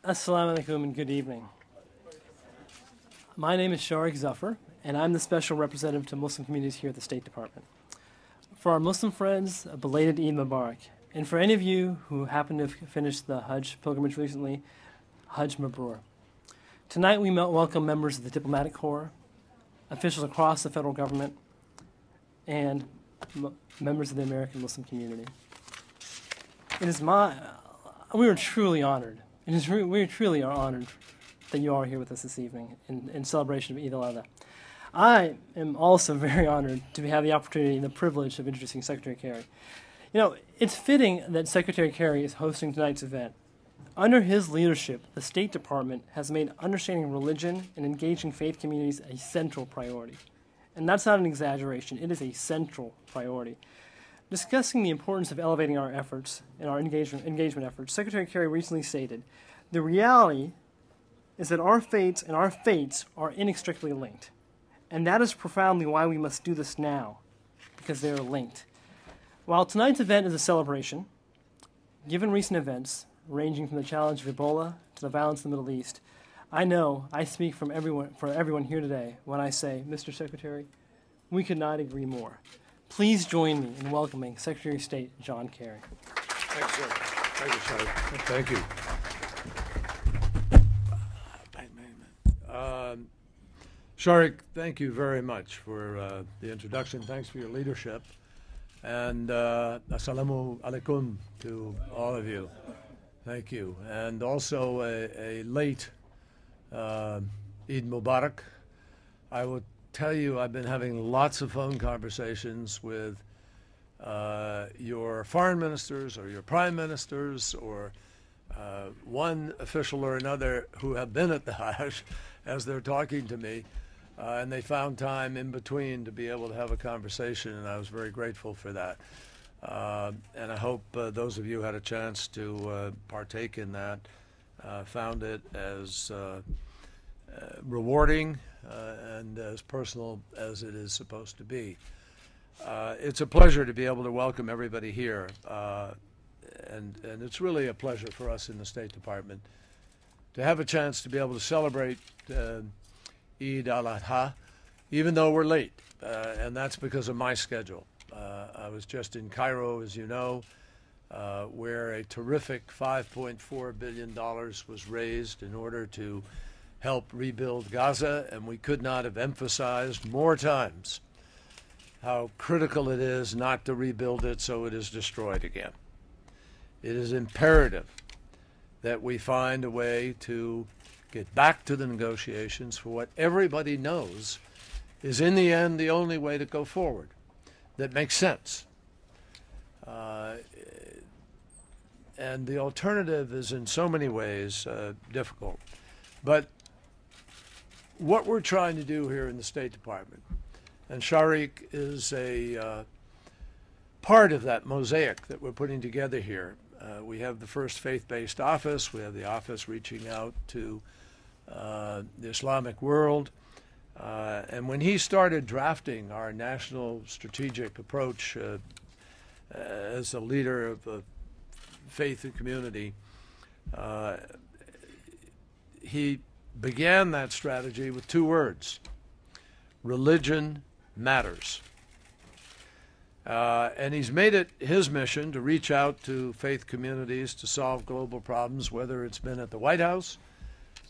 Assalamu alaikum and good evening. My name is Sharik Zafar, and I'm the special representative to Muslim communities here at the State Department. For our Muslim friends, a belated Eid Mubarak. And for any of you who happen to have finished the Hajj pilgrimage recently, Hajj Mabrur. Tonight we welcome members of the Diplomatic Corps, officials across the federal government, and members of the American Muslim community. We are truly honored. We truly are honored that you are here with us this evening in celebration of Eid al-Adha. I am also very honored to have the opportunity and the privilege of introducing Secretary Kerry. You know, it's fitting that Secretary Kerry is hosting tonight's event. Under his leadership, the State Department has made understanding religion and engaging faith communities a central priority. And that's not an exaggeration, it is a central priority. Discussing the importance of elevating our efforts and our engagement efforts, Secretary Kerry recently stated, "The reality is that our faiths and our fates are inextricably linked. And that is profoundly why we must do this now, because they are linked." While tonight's event is a celebration, given recent events, ranging from the challenge of Ebola to the violence in the Middle East, I know I speak for everyone here today when I say, Mr. Secretary, we could not agree more. Please join me in welcoming Secretary of State John Kerry. Thank you, sir. Thank you, sir. Thank you. Sharik, thank you very much for the introduction. Thanks for your leadership. And assalamu alaikum to all of you. Thank you. And also a late Eid Mubarak. I will tell you, I've been having lots of phone conversations with your foreign ministers or your prime ministers or one official or another who have been at the Hajj as they're talking to me, and they found time in between to be able to have a conversation, and I was very grateful for that. And I hope those of you who had a chance to partake in that found it as rewarding and as personal as it is supposed to be. It's a pleasure to be able to welcome everybody here, and it's really a pleasure for us in the State Department to have a chance to be able to celebrate Eid al-Adha, even though we're late, and that's because of my schedule. I was just in Cairo, as you know, where a terrific $5.4 billion was raised in order to help rebuild Gaza, and we could not have emphasized more times how critical it is not to rebuild it so it is destroyed again. It is imperative that we find a way to get back to the negotiations for what everybody knows is in the end the only way to go forward that makes sense. And the alternative is in so many ways difficult. But what we're trying to do here in the State Department, and Sharik is a part of that mosaic that we're putting together here. We have the first faith-based office. We have the office reaching out to the Islamic world. And when he started drafting our national strategic approach as a leader of the faith and community, he began that strategy with two words: religion matters. And he's made it his mission to reach out to faith communities to solve global problems, whether it's been at the White House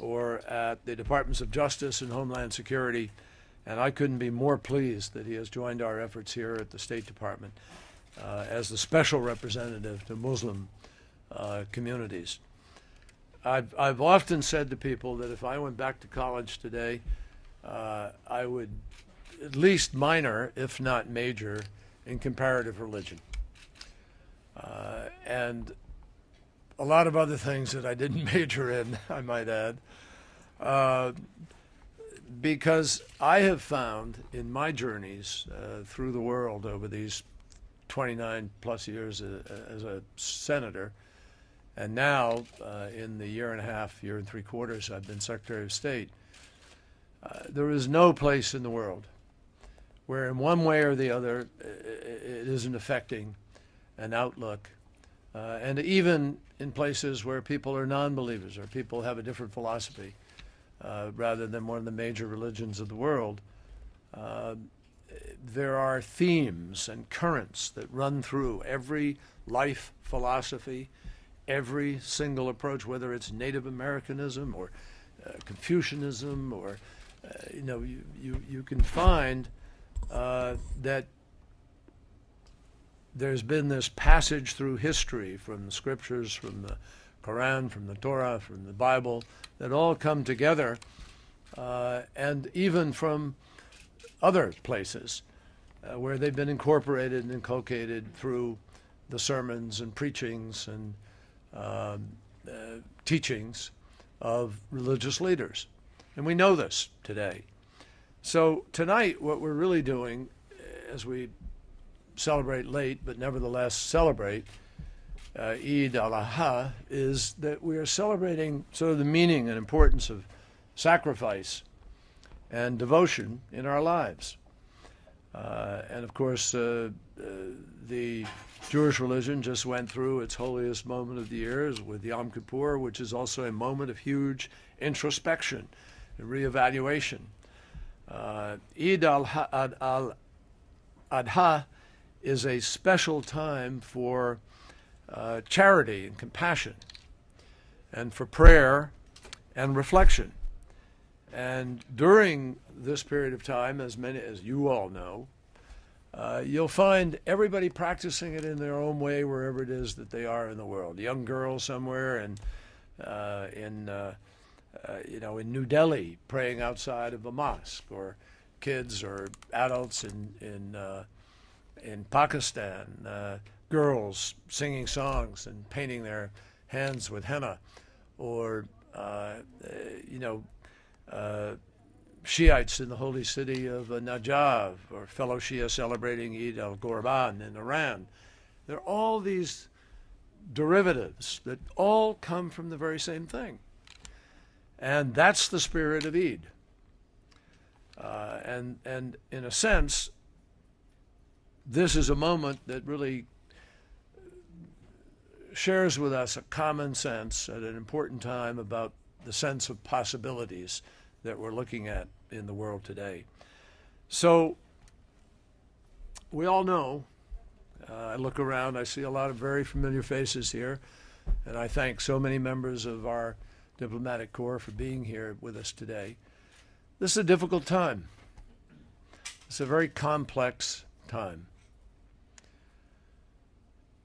or at the Departments of Justice and Homeland Security. And I couldn't be more pleased that he has joined our efforts here at the State Department as the special representative to Muslim communities. I've often said to people that if I went back to college today, I would at least minor, if not major, in comparative religion. And a lot of other things that I didn't major in, I might add, because I have found in my journeys through the world over these 29 plus years as a senator, and now in the year and a half, year and three quarters I've been Secretary of State, there is no place in the world where in one way or the other it isn't affecting an outlook and even in places where people are non-believers or people have a different philosophy, rather than one of the major religions of the world, there are themes and currents that run through every life philosophy, every single approach, whether it's Native Americanism or Confucianism, or you can find that there's been this passage through history from the scriptures, from the Quran, from the Torah, from the Bible, that all come together, and even from other places where they've been incorporated and inculcated through the sermons and preachings and teachings of religious leaders. And we know this today. So tonight, what we're really doing, as we celebrate late, but nevertheless celebrate Eid al-Adha, is that we are celebrating sort of the meaning and importance of sacrifice and devotion in our lives. And of course, the Jewish religion just went through its holiest moment of the year with Yom Kippur, which is also a moment of huge introspection and reevaluation. Eid al-Adha is a special time for charity and compassion, and for prayer and reflection. And during this period of time, as you all know, you'll find everybody practicing it in their own way wherever it is that they are in the world. A young girl somewhere in New Delhi praying outside of a mosque, or kids or adults in Pakistan, girls singing songs and painting their hands with henna, or Shiites in the holy city of Najaf, or fellow Shia celebrating Eid al-Qurban in Iran. There are all these derivatives that all come from the very same thing. And that's the spirit of Eid. And in a sense, this is a moment that really shares with us a common sense at an important time about the sense of possibilities that we're looking at in the world today. So we all know, I look around, I see a lot of very familiar faces here, and I thank so many members of our diplomatic corps for being here with us today. This is a difficult time. It's a very complex time.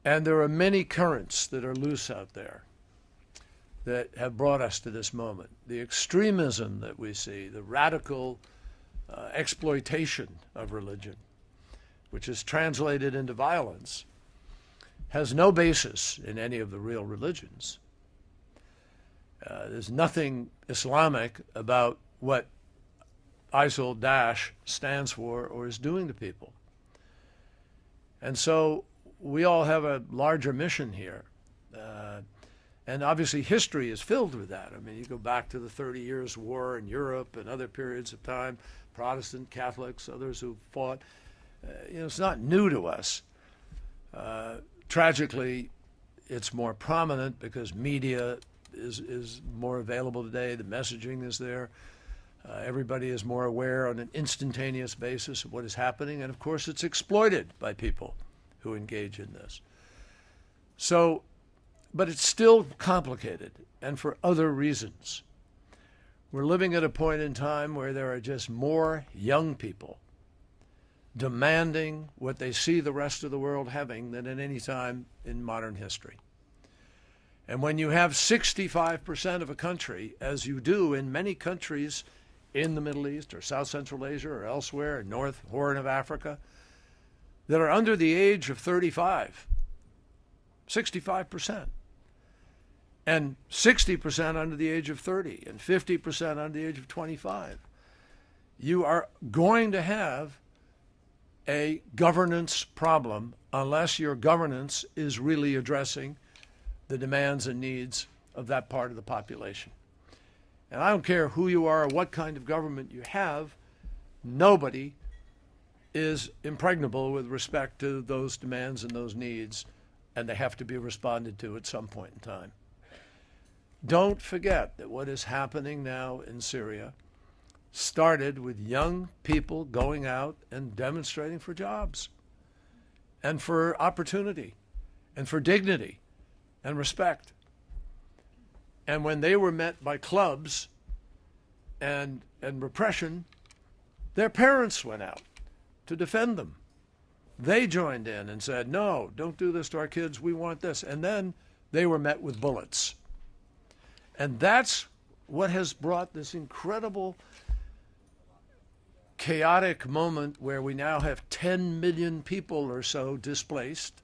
And there are many currents that are loose out there that have brought us to this moment. The extremism that we see, the radical exploitation of religion, which is translated into violence, has no basis in any of the real religions. There's nothing Islamic about what ISIL-Daesh stands for or is doing to people. And so we all have a larger mission here. And obviously history is filled with that. I mean, you go back to the 30 Years' War in Europe and other periods of time, Protestant, Catholics, others who fought. It's not new to us. Tragically, it's more prominent because media is more available today. The messaging is there. Everybody is more aware on an instantaneous basis of what is happening. And of course, it's exploited by people who engage in this. So, but it's still complicated, and for other reasons. We're living at a point in time where there are just more young people demanding what they see the rest of the world having than at any time in modern history. And when you have 65% of a country, as you do in many countries in the Middle East or South Central Asia or elsewhere, in North Horn of Africa, that are under the age of 35, 65%. And 60% under the age of 30, and 50% under the age of 25. You are going to have a governance problem unless your governance is really addressing the demands and needs of that part of the population. And I don't care who you are or what kind of government you have, nobody is impregnable with respect to those demands and those needs and they have to be responded to at some point in time. Don't forget that what is happening now in Syria started with young people going out and demonstrating for jobs and for opportunity and for dignity and respect. And when they were met by clubs and repression, their parents went out to defend them. They joined in and said, no, don't do this to our kids, we want this. And then they were met with bullets. And that's what has brought this incredible, chaotic moment where we now have 10 million people or so displaced,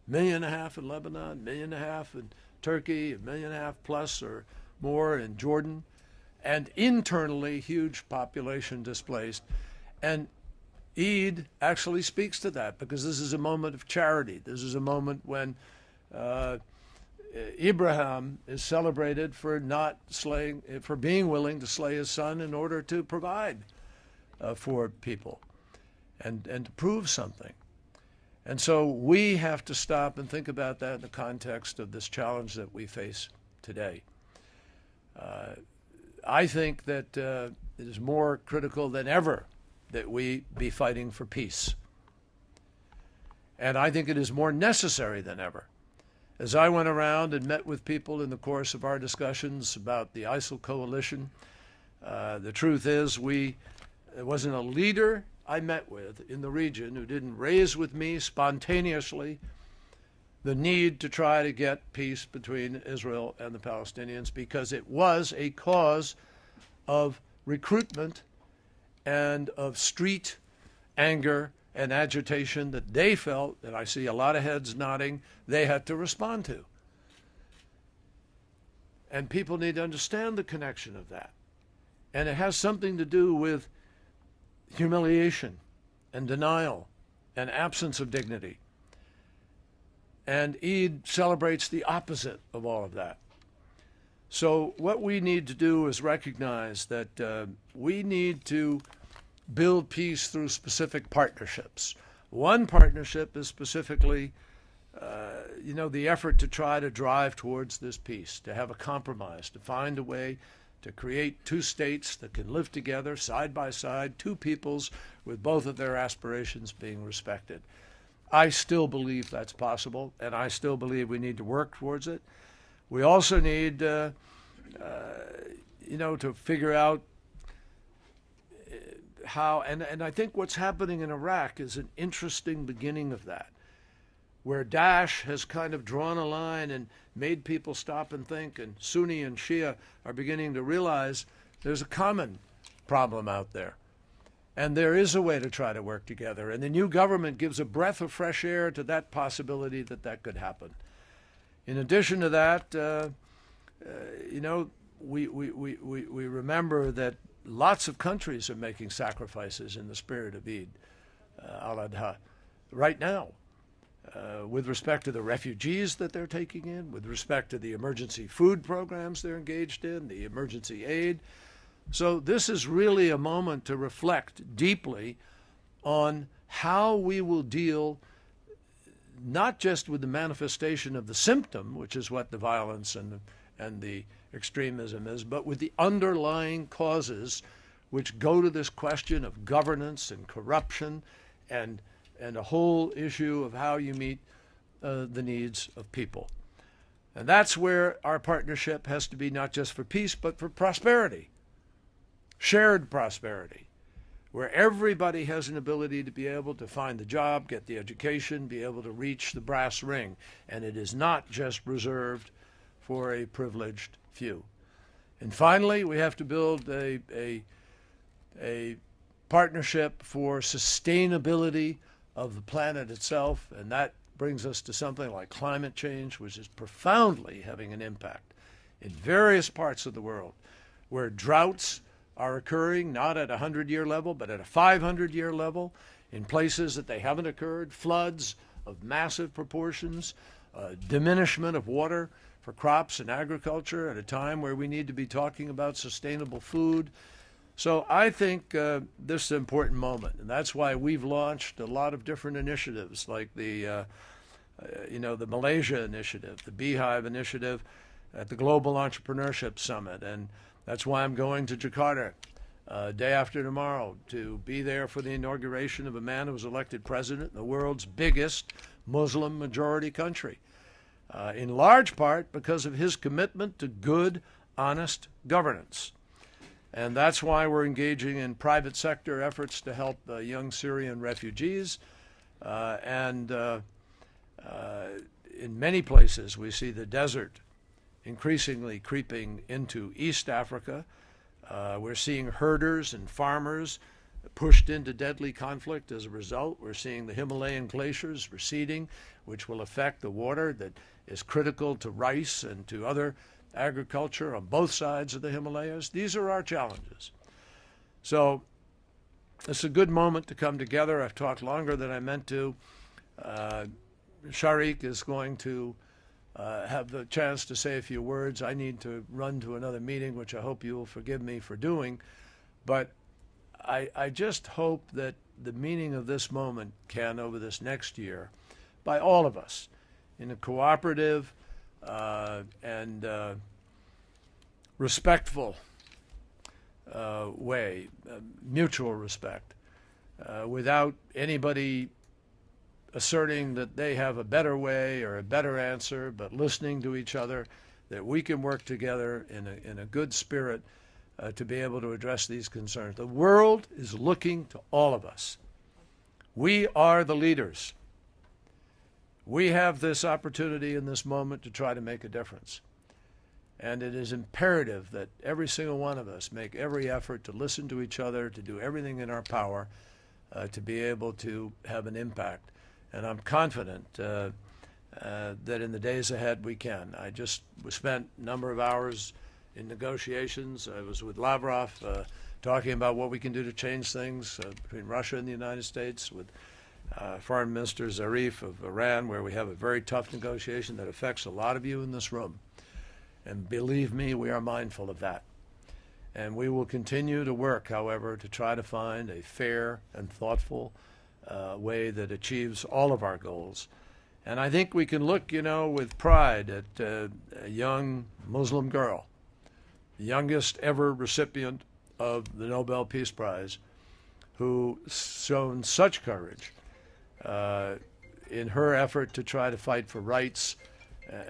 1.5 million in Lebanon, 1.5 million in Turkey, 1.5 million plus or more in Jordan, and internally huge population displaced. And Eid actually speaks to that, because this is a moment of charity. This is a moment when Abraham is celebrated for for being willing to slay his son in order to provide for people and to prove something. And so we have to stop and think about that in the context of this challenge that we face today. I think that it is more critical than ever that we be fighting for peace. And I think it is more necessary than ever. As I went around and met with people in the course of our discussions about the ISIL coalition, the truth is there wasn't a leader I met with in the region who didn't raise with me spontaneously the need to try to get peace between Israel and the Palestinians, because it was a cause of recruitment and of street anger and agitation that they felt, and I see a lot of heads nodding, they had to respond to. And people need to understand the connection of that. And it has something to do with humiliation and denial and absence of dignity. And Eid celebrates the opposite of all of that. So what we need to do is recognize that we need to build peace through specific partnerships. One partnership is specifically, the effort to try to drive towards this peace, to have a compromise, to find a way to create two states that can live together side by side, two peoples with both of their aspirations being respected. I still believe that's possible, and I still believe we need to work towards it. We also need, to figure out how, and I think what's happening in Iraq is an interesting beginning of that, where Daesh has kind of drawn a line and made people stop and think, and Sunni and Shia are beginning to realize there's a common problem out there. And there is a way to try to work together. And the new government gives a breath of fresh air to that possibility that could happen. In addition to that, we remember that lots of countries are making sacrifices in the spirit of Eid al-Adha right now, with respect to the refugees that they're taking in, with respect to the emergency food programs they're engaged in, the emergency aid. So this is really a moment to reflect deeply on how we will deal not just with the manifestation of the symptom, which is what the violence and the extremism is, but with the underlying causes which go to this question of governance and corruption and a whole issue of how you meet the needs of people. And that's where our partnership has to be, not just for peace, but for prosperity. Shared prosperity, where everybody has an ability to be able to find the job, get the education, be able to reach the brass ring. And it is not just reserved for a privileged few. And finally, we have to build a partnership for sustainability of the planet itself, and that brings us to something like climate change, which is profoundly having an impact in various parts of the world, where droughts are occurring not at a 100-year level, but at a 500-year level in places that they haven't occurred, floods of massive proportions, diminishment of water for crops and agriculture at a time where we need to be talking about sustainable food. So I think this is an important moment, and that's why we've launched a lot of different initiatives, like the the Malaysia Initiative, the Beehive Initiative at the Global Entrepreneurship Summit. And that's why I'm going to Jakarta day after tomorrow to be there for the inauguration of a man who was elected president in the world's biggest Muslim majority country, in large part because of his commitment to good, honest governance. And that's why we're engaging in private sector efforts to help young Syrian refugees. And in many places, we see the desert increasingly creeping into East Africa. We're seeing herders and farmers pushed into deadly conflict as a result. We're seeing the Himalayan glaciers receding, which will affect the water that is critical to rice and to other agriculture on both sides of the Himalayas. These are our challenges. So it's a good moment to come together. I've talked longer than I meant to. Shariq is going to have the chance to say a few words. I need to run to another meeting, which I hope you will forgive me for doing. But I just hope that the meaning of this moment can, over this next year, by all of us, in a cooperative and respectful way, mutual respect, without anybody asserting that they have a better way or a better answer, but listening to each other, that we can work together in a good spirit to be able to address these concerns. The world is looking to all of us. We are the leaders. We have this opportunity in this moment to try to make a difference. And it is imperative that every single one of us make every effort to listen to each other, to do everything in our power to be able to have an impact. And I'm confident that in the days ahead we can. I just spent a number of hours in negotiations. I was with Lavrov talking about what we can do to change things between Russia and the United States, with Foreign Minister Zarif of Iran, where we have a very tough negotiation that affects a lot of you in this room. And believe me, we are mindful of that. And we will continue to work, however, to try to find a fair and thoughtful way that achieves all of our goals. And I think we can look, with pride at a young Muslim girl, the youngest ever recipient of the Nobel Peace Prize, who shown such courage in her effort to try to fight for rights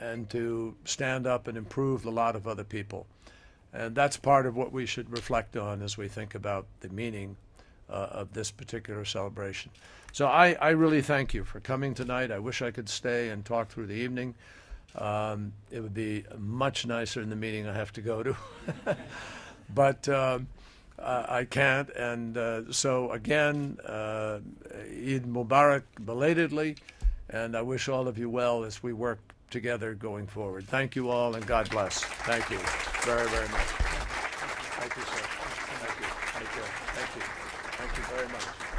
and to stand up and improve the lot of other people. And that's part of what we should reflect on as we think about the meaning of this particular celebration. So I really thank you for coming tonight. I wish I could stay and talk through the evening. It would be much nicer in the meeting I have to go to. But I can't. And so again, Eid Mubarak belatedly, and I wish all of you well as we work together going forward. Thank you all, and God bless. Thank you very, very much. Thank you, sir. Thank you. Thank you. Thank you. Thank you very much.